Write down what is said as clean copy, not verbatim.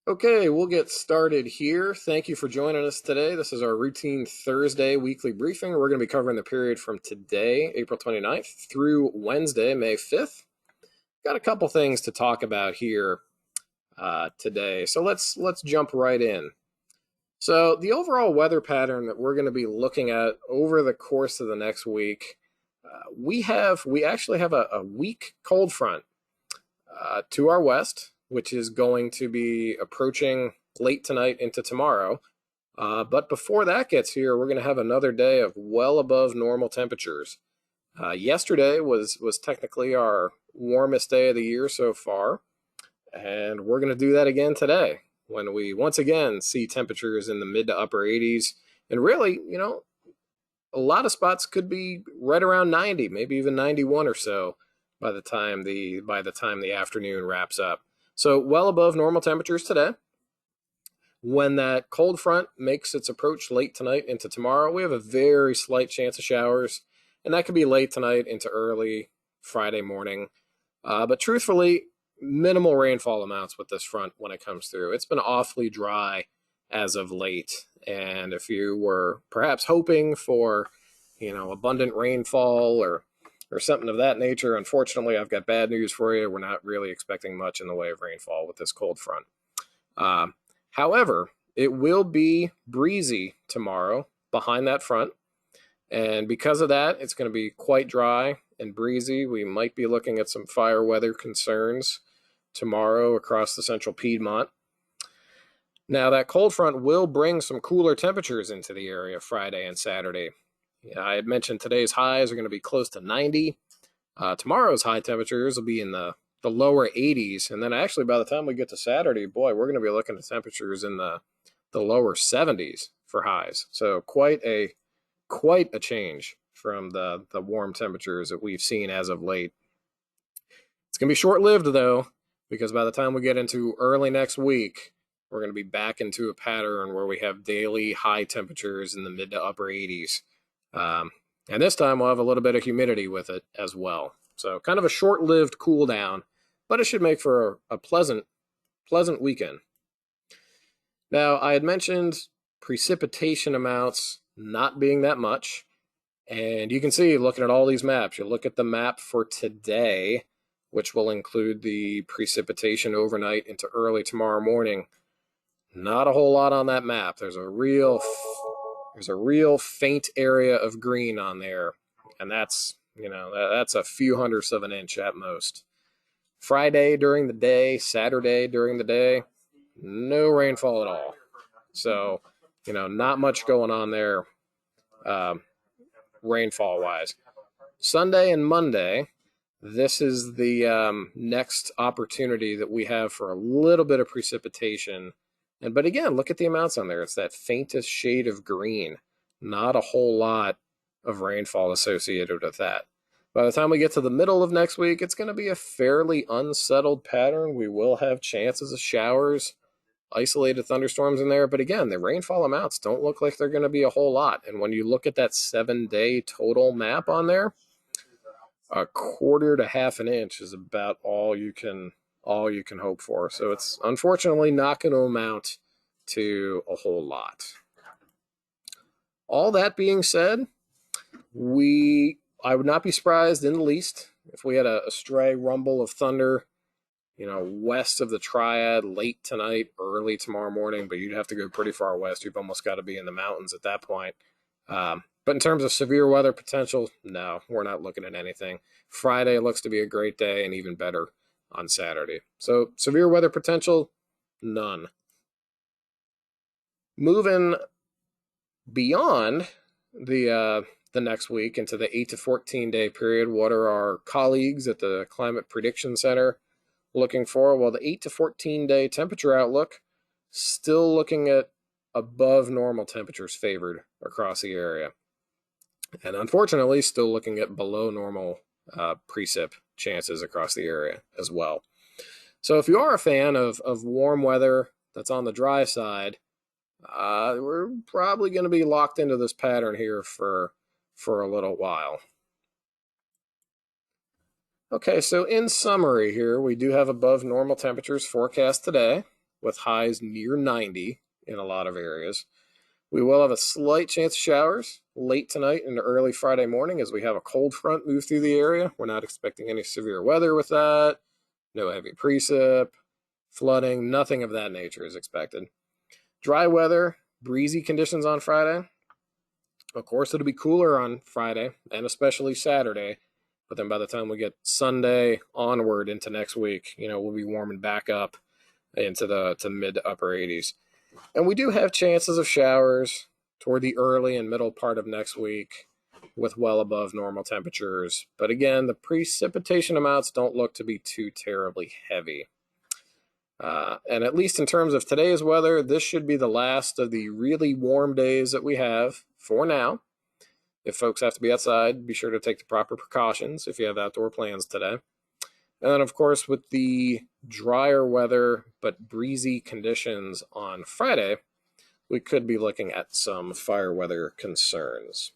Okay, we'll get started here. Thank you for joining us today. This is our routine Thursday weekly briefing. We're going to be covering the period from today, April 29th, through Wednesday, May 5th. Got a couple things to talk about here today. So let's jump right in. So the overall weather pattern that we're going to be looking at over the course of the next week, we actually have a weak cold front to our west, which is going to be approaching late tonight into tomorrow. But before that gets here, we're going to have another day of well above normal temperatures. Yesterday was technically our warmest day of the year so far, and we're going to do that again today when we once again see temperatures in the mid to upper 80s. And really, a lot of spots could be right around 90, maybe even 91 or so by the time the afternoon wraps up. So well above normal temperatures today. When that cold front makes its approach late tonight into tomorrow, we have a very slight chance of showers, and that could be late tonight into early Friday morning. But truthfully, minimal rainfall amounts with this front when it comes through. It's been awfully dry as of late, and if you were perhaps hoping for, abundant rainfall or something of that nature, unfortunately, I've got bad news for you. We're not really expecting much in the way of rainfall with this cold front. However, it will be breezy tomorrow behind that front, and because of that, it's going to be quite dry and breezy. We might be looking at some fire weather concerns tomorrow across the central Piedmont. Now, that cold front will bring some cooler temperatures into the area Friday and Saturday. I had mentioned today's highs are going to be close to 90. Tomorrow's high temperatures will be in the lower 80s, and then actually by the time we get to Saturday, boy, we're going to be looking at temperatures in the lower 70s for highs. So quite a change from the warm temperatures that we've seen as of late. It's going to be short-lived, though, because by the time we get into early next week, we're going to be back into a pattern where we have daily high temperatures in the mid to upper 80s. And this time we'll have a little bit of humidity with it as well. So kind of a short-lived cool down, but it should make for a pleasant weekend. Now, I had mentioned precipitation amounts not being that much, and you can see looking at all these maps, you look at the map for today, which will include the precipitation overnight into early tomorrow morning. Not a whole lot on that map. There's a real faint area of green on there, and that's a few hundredths of an inch at most. Friday during the day, Saturday during the day, no rainfall at all. So, not much going on there rainfall-wise. Sunday and Monday, this is the next opportunity that we have for a little bit of precipitation. But again, look at the amounts on there. It's that faintest shade of green. Not a whole lot of rainfall associated with that. By the time we get to the middle of next week, it's going to be a fairly unsettled pattern. We will have chances of showers, isolated thunderstorms in there. But again, the rainfall amounts don't look like they're going to be a whole lot. And when you look at that 7-day total map on there, a quarter to half an inch is about all you can hope for. So it's unfortunately not going to amount to a whole lot. All that being said, I would not be surprised in the least if we had a stray rumble of thunder, west of the Triad late tonight, early tomorrow morning, but you'd have to go pretty far west. You've almost got to be in the mountains at that point. But in terms of severe weather potential, no, we're not looking at anything. Friday looks to be a great day and even better on Saturday. So severe weather potential, none. Moving beyond the next week into the 8 to 14 day period, what are our colleagues at the Climate Prediction Center looking for? Well, the 8 to 14 day temperature outlook, still looking at above normal temperatures favored across the area. And unfortunately, still looking at below normal precip chances across the area as well. So if you are a fan of warm weather that's on the dry side, we're probably going to be locked into this pattern here for a little while. Okay, so in summary here, we do have above normal temperatures forecast today, with highs near 90 in a lot of areas. We will have a slight chance of showers late tonight and early Friday morning as we have a cold front move through the area. We're not expecting any severe weather with that. No heavy precip, flooding, nothing of that nature is expected. Dry weather, breezy conditions on Friday. Of course, it'll be cooler on Friday and especially Saturday. But then by the time we get Sunday onward into next week, we'll be warming back up into the mid to upper 80s. And we do have chances of showers toward the early and middle part of next week with well above normal temperatures. But again, the precipitation amounts don't look to be too terribly heavy. And at least in terms of today's weather, this should be the last of the really warm days that we have for now. If folks have to be outside, be sure to take the proper precautions if you have outdoor plans today. And then, of course, with the drier weather but breezy conditions on Friday, we could be looking at some fire weather concerns.